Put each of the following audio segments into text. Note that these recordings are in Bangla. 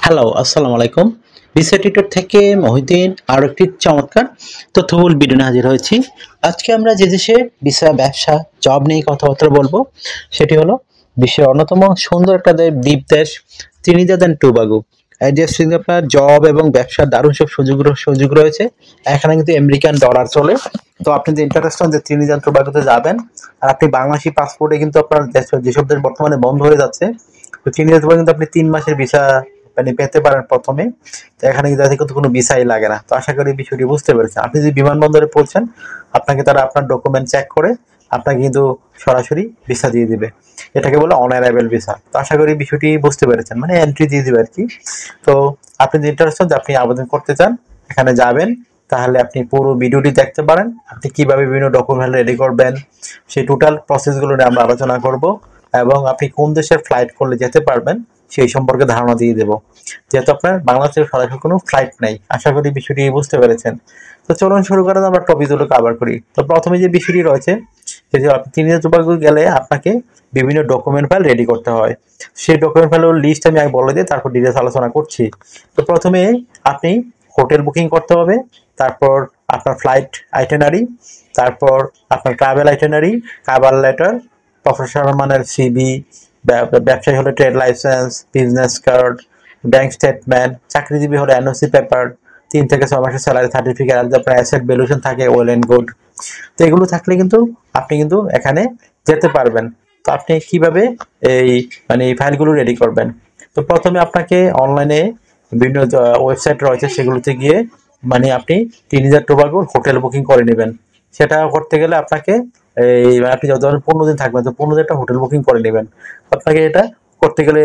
হ্যালো, আসসালামু আলাইকুম। ভিসা টিউটর থেকে মহিউদ্দিন আরও একটি চমৎকার তথ্যবহুল ভিডিও নিয়ে হাজির হয়েছি। আজকে আমরা যে দেশে ভিসা, ব্যবসা, জব নিয়ে কথাবার্তা বলবো সেটি হলো বিশ্বের অন্যতম সুন্দর একটা দ্বীপ দেশ ত্রিনিদাদ অ্যান্ড টোবাগো। এই দেশে কিন্তু আপনার জব এবং ব্যবসার দারুণ সব সুযোগ রয়েছে। এখানে কিন্তু আমেরিকান ডলার চলে। তো আপনি যদি ইন্টারেস্ট হন যে ত্রিনিদাদ টোবাগোতে যাবেন, আর আপনি বাংলাদেশি পাসপোর্টে কিন্তু আপনার যেসব দেশ বর্তমানে বন্ধ হয়ে যাচ্ছে, তো ত্রিনিদাদ টোবাগো কিন্তু আপনি 3 মাসের ভিসা মানে পেতে পারেন প্রথমে। তো এখানে কিন্তু কোনো ভিসাই লাগে না। তো আশা করি বিষয়টি বুঝতে পেরেছেন। আপনি যদি বিমানবন্দরে পৌঁছান, আপনাকে তারা আপনার ডকুমেন্ট চেক করে আপনাকে কিন্তু সরাসরি ভিসা দিয়ে দিবে। এটাকে বলে অন অ্যারাইভেল ভিসা। তো আশা করি বিষয়টি বুঝতে পেরেছেন, মানে এন্ট্রি দিয়ে দিবে আর কি। তো আপনি যদি ইন্টারেস্টেড যে আপনি আবেদন করতে চান, এখানে যাবেন, তাহলে আপনি পুরো ভিডিওটি দেখতে পারেন। আপনি কিভাবে বিভিন্ন ডকুমেন্ট রেডি করবেন সেই টোটাল প্রসেসগুলো নিয়ে আমরা আলোচনা করব, এবং আপনি কোন দেশের ফ্লাইট করলে যেতে পারবেন সেই সম্পর্কে ধারণা দিয়ে দেবো। যেহেতু আপনার বাংলাদেশের সরাসরি কোনো ফ্লাইট নাই, আশা করি বিষয়টি বুঝতে পেরেছেন। তো চলুন শুরু করেন, আমরা টপিকগুলো কভার করি। তো প্রথমে যে বিষয়টি রয়েছে, যে আপনি ত্রিনিদাদ টোবাগো গেলে আপনাকে বিভিন্ন ডকুমেন্ট ফাইল রেডি করতে হয়। সেই ডকুমেন্ট ফাইলের লিস্ট আমি আগে বলে দিই, তারপর ডিটেলস আলোচনা করছি। তো প্রথমে আপনি হোটেল বুকিং করতে হবে, তারপর আপনার ফ্লাইট আইটেনারি, তারপর আপনার travel itinerary, cover letter, professional মানের সিবি, ব্যবসায়ী হলে trade licence, business card, bank statement, চাকরিজীবী হলে এনওসি পেপার, 3 থেকে 6 মাসের স্যালারি সার্টিফিকেট, আর আপনার অ্যাসেট ভ্যালুয়েশন থাকে ওয়েল এন্ড গুড। তো এগুলো থাকলে কিন্তু আপনি কিন্তু এখানে যেতে পারবেন। তো আপনি কিভাবে এই এই ফাইলগুলো রেডি করবেন? তো প্রথমে আপনাকে অনলাইনে বিভিন্ন ওয়েবসাইট রয়েছে, সেগুলোতে গিয়ে আপনি ত্রিনিদাদ টোবাগোর হোটেল বুকিং করে নেবেন। সেটা করতে গেলে আপনাকে আপনি যত 15 দিন থাকবেন, তো 15 দিন একটা হোটেল বুকিং করে নেবেন। আপনাকে এটা করতে গেলে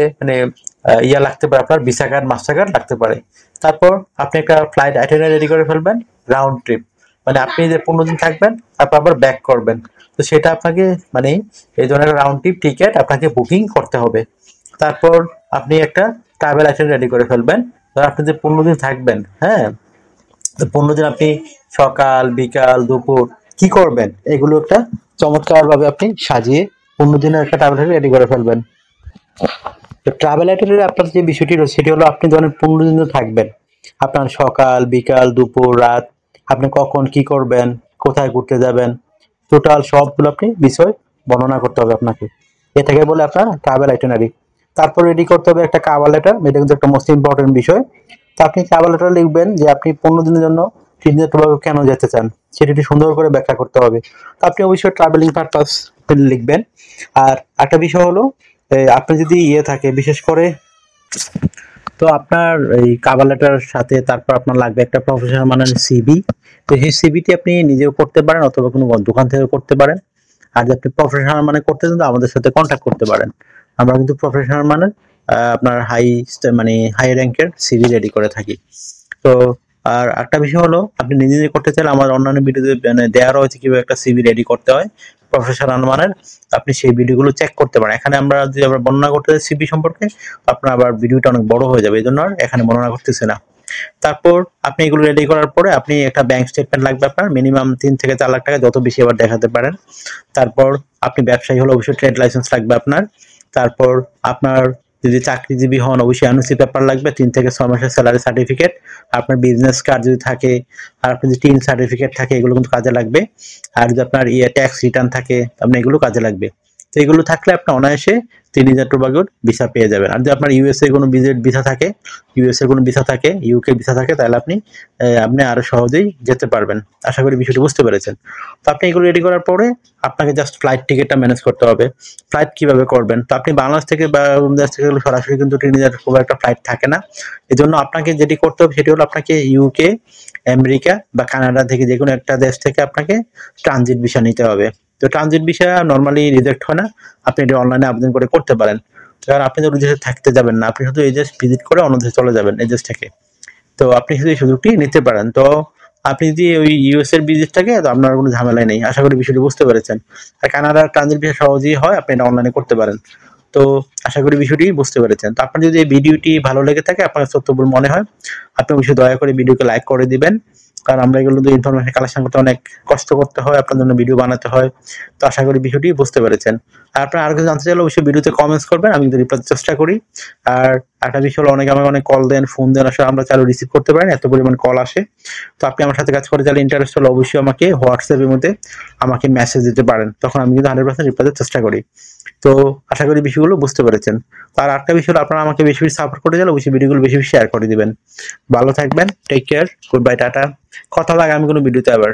লাগতে পারে, আপনার ভিসা কার্ড, মাস্টার কার্ড লাগতে পারে। তারপর আপনি একটা ফ্লাইট আইটেনারি রেডি করে ফেলবেন, রাউন্ড ট্রিপ, আপনি যে 15 দিন থাকবেন তারপর আবার ব্যাক করবেন। তো সেটা আপনাকে এই ধরনের রাউন্ড ট্রিপ টিকিট আপনাকে বুকিং করতে হবে। তারপর আপনি একটা ট্রাভেল আইটেনারি রেডি করে ফেলবেন। ধর আপনি যে 15 দিন থাকবেন, হ্যাঁ, তো 15 দিন আপনি সকাল, বিকাল, দুপুর কি করবেন এগুলো একটা চমৎকার ভাবে আপনি সাজিয়ে 15 দিনের একটা ট্রাভেল রেডি করে ফেলবেন। তো ট্রাভেল আইটেনারি আপনার যে বিষয়টি রয়েছে সেটি হলো, আপনি ধরেন 15 দিন থাকবেন, আপনার সকাল, বিকাল, দুপুর, রাত, আপনি কখন কি করবেন, কোথায় ঘুরতে যাবেন, টোটাল সবগুলো আপনি বিষয় বর্ণনা করতে হবে আপনাকে। এ থেকে বলে আপনার ট্রাভেল আইটেনারি। তারপর রেডি করতে হবে একটা কাভার লেটার, এটা কিন্তু একটা মোস্ট ইম্পর্টেন্ট বিষয়। তো আপনি কাভার লেটার লিখবেন যে আপনি 15 দিনের জন্য ত্রিনিদাদ টোবাগো কেন যেতে চান, সেটি সুন্দর করে ব্যাখ্যা করতে হবে। তো আপনি অবশ্যই ট্রাভেলিং পারপাস লিখবেন। আর একটা বিষয় হলো, আপনি যদি থাকে বিশেষ করে, তো আপনার এই কাভার লেটারের সাথে তারপর আপনার লাগবে একটা প্রফেশনাল মানের সিভি। তো সেই সিভিটি আপনি নিজেও করতে পারেন অথবা কোনো দোকান থেকে করতে পারেন। আর যদি আপনি প্রফেশনাল মানে করতে চান, তো আমাদের সাথে কন্ট্যাক্ট করতে পারেন। আমরা কিন্তু প্রফেশনাল মানের আপনার হাই র্যাঙ্কের সিভি রেডি করে থাকি। তো আর একটা বিষয় হলো, আপনি নিজে নিজে করতে চাইলে আমার অন্যান্য ভিডিওতে দেওয়া রয়েছে কিভাবে একটা সিভি রেডি করতে হয় প্রফেশনাল মানের। আপনি সেই ভিডিওগুলো চেক করতে পারেন। এখানে আমরা যদি বর্ণনা করতে চাই সিভি সম্পর্কে, আপনার আবার ভিডিওটা অনেক বড় হয়ে যাবে, এই জন্য আর এখানে বর্ণনা করতেছি না। তারপর আপনি এগুলো রেডি করার পরে আপনি একটা ব্যাংক স্টেটমেন্ট লাগবে আপনার, মিনিমাম 3 থেকে 4 লাখ টাকা, যত বেশি আবার দেখাতে পারেন। তারপর আপনি ব্যবসায়ী হলে অবশ্যই ট্রেড লাইসেন্স লাগবে আপনার। তারপর আপনার যদি চাকরিজীবী হন, অবশ্যই এনওসি পেপার লাগবে, 3 থেকে 6 মাসের স্যালারি সার্টিফিকেট, আপনার বিজনেস কার্ড যদি থাকে, আর আপনার যদি টিন সার্টিফিকেট থাকে, এগুলো কিন্তু কাজে লাগবে। আর যদি আপনার ট্যাক্স রিটার্ন থাকে, আপনার এগুলো কাজে লাগবে। তো এগুলো থাকলে আপনি অনায়াসে ত্রিনিদাদ টোবাগোর ভিসা পেয়ে যাবেন। আর যদি আপনার ইউএসএ কোনো ভিসা থাকে, ইউকে ভিসা থাকে, তাহলে আপনি আরো সহজেই যেতে পারবেন। আশা করি বিষয়টি বুঝতে পেরেছেন। তো আপনি এগুলো রেডি করার পরে আপনাকে জাস্ট ফ্লাইট টিকিটটা ম্যানেজ করতে হবে। ফ্লাইট কিভাবে করবেন? তো আপনি বাংলাদেশ থেকে বা দেশ থেকে সরাসরি কিন্তু ত্রিনিদাদ খুব একটা ফ্লাইট থাকে না। এই জন্য আপনাকে যেটি করতে হবে সেটি হলো, আপনাকে ইউকে, আমেরিকা বা কানাডা থেকে যে কোনো একটা দেশ থেকে আপনাকে ট্রানজিট ভিসা নিতে হবে। তো ট্রানজিট ভিসা নর্মালি রিজেক্ট হয় না, আপনি এটি অনলাইনে আবেদন করে করতে পারেন। কারণ আপনি তো ওই দেশে থাকতে যাবেন না, আপনি শুধু এই দেশ ভিজিট করে অন্য দেশে চলে যাবেন এই দেশ থেকে। তো আপনি শুধু এই সুযোগটি নিতে পারেন। তো আপনি যদি ওই ইউএস এর ভিজিট থাকে, তো আপনার কোনো ঝামেলাই নেই। আশা করি বিষয়টি বুঝতে পেরেছেন। আর কানাডার ট্রানজিট ভিসা সহজেই হয়, আপনি এটা অনলাইনে করতে পারেন। তো আশা করি বিষয়টি বুঝতে পেরেছেন। তো আপনার যদি এই ভিডিওটি ভালো লেগে থাকে, আপনার তথ্যবহুল মনে হয়, আপনি অবশ্যই দয়া করে ভিডিওকে লাইক করে দিবেন। কারণ আমরা এগুলো ইনফরমেশন কালেকশন করতে অনেক কষ্ট করতে হয়, আপনার জন্য ভিডিও বানাতে হয়। তো আশা করি বিষয়টি বুঝতে পেরেছেন। আর আপনারা আরো কিছু জানতে চাইলে অবশ্যই ভিডিওতে কমেন্টস করবেন, আমি কিন্তু রিপ্লাই চেষ্টা করি। আর একটা বিষয় হলো অনেকে আমাকে অনেক কল দেন, ফোন দেন, আসলে আমরা চালু রিসিভ করতে পারেন, এত পরিমাণ কল আসে। তো আপনি আমার সাথে কাজ করতে চাইলে ইন্টারেস্ট হলে অবশ্যই আমাকে হোয়াটসঅ্যাপের মধ্যে আমাকে মেসেজ দিতে পারেন, তখন আমি কিন্তু 100% রিপ্লাই দেওয়ার চেষ্টা করি। তো আশা করি বিষয়গুলো বুঝতে পেরেছেন। আর একটা বিষয় হলো আপনারা আমাকে বেশি বেশি সাপোর্ট করতে চাইলে অবশ্যই ভিডিওগুলো বেশি বেশি শেয়ার করে দিবেন। ভালো থাকবেন, take care, good bye, tata. কথা হবে আগামী কোনো ভিডিওতে আবার।